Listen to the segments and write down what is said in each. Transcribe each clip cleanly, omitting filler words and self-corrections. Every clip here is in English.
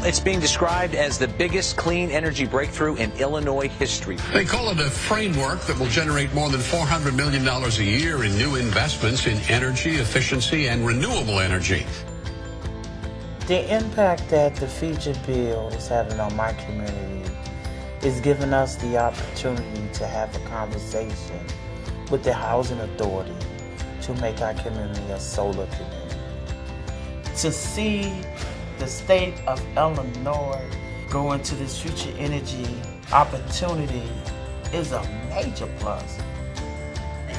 It's being described as the biggest clean energy breakthrough in Illinois history. They call it a framework that will generate more than $400 million a year in new investments in energy efficiency and renewable energy. The impact that the feature bill is having on my community is giving us the opportunity to have a conversation with the Housing Authority to make our community a solar community. To see the state of Illinois go into this future energy opportunity is a major plus.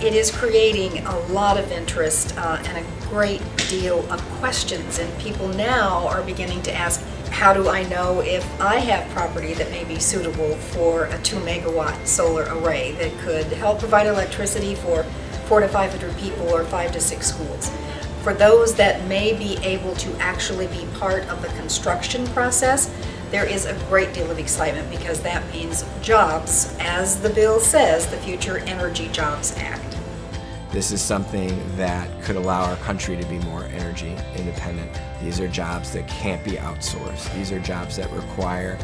It is creating a lot of interest and a great deal of questions, and people now are beginning to ask, how do I know if I have property that may be suitable for a 2-megawatt solar array that could help provide electricity for 400 to 500 people or 5 to 6 schools? For those that may be able to actually be part of the construction process, there is a great deal of excitement because that means jobs, as the bill says, the Future Energy Jobs Act. This is something that could allow our country to be more energy independent. These are jobs that can't be outsourced. These are jobs that require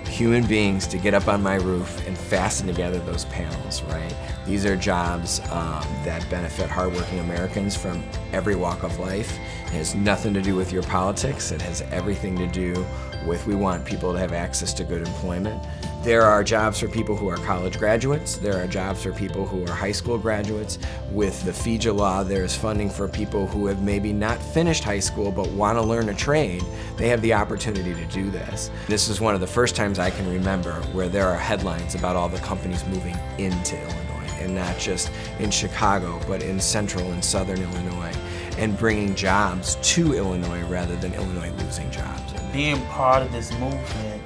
human beings to get up on my roof and fasten together those panels, right? These are jobs that benefit hardworking Americans from every walk of life. It has nothing to do with your politics. It has everything to do with we want people to have access to good employment. There are jobs for people who are college graduates. There are jobs for people who are high school graduates. With the FEJA law, there's funding for people who have maybe not finished high school but want to learn a trade. They have the opportunity to do this. This is one of the first times I can remember where there are headlines about all the companies moving into Illinois, and not just in Chicago, but in central and southern Illinois, and bringing jobs to Illinois rather than Illinois losing jobs. Being part of this movement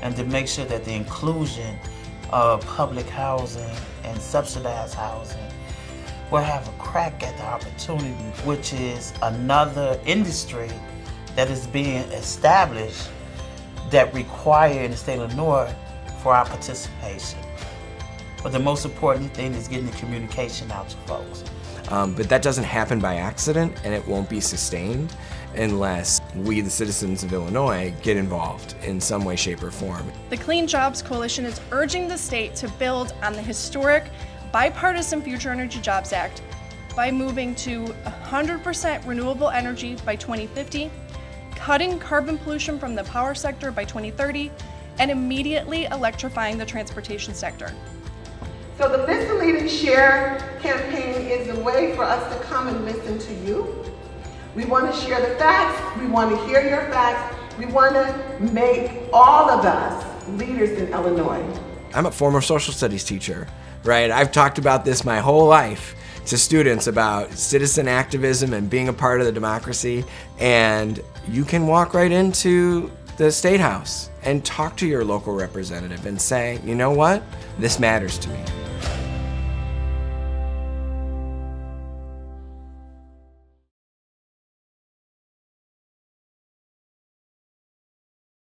and to make sure that the inclusion of public housing and subsidized housing will have a crack at the opportunity, which is another industry that is being established that require in the state of Illinois for our participation. But the most important thing is getting the communication out to folks. But that doesn't happen by accident, and it won't be sustained unless we, the citizens of Illinois, get involved in some way, shape, or form. The Clean Jobs Coalition is urging the state to build on the historic bipartisan Future Energy Jobs Act by moving to 100% renewable energy by 2050, cutting carbon pollution from the power sector by 2030, and immediately electrifying the transportation sector. So the Listen, Lead, and Share campaign is a way for us to come and listen to you. We want to share the facts. We want to hear your facts. We want to make all of us leaders in Illinois. I'm a former social studies teacher, right? I've talked about this my whole life to students about citizen activism and being a part of the democracy, and you can walk right into the State House and talk to your local representative and say, you know what, this matters to me.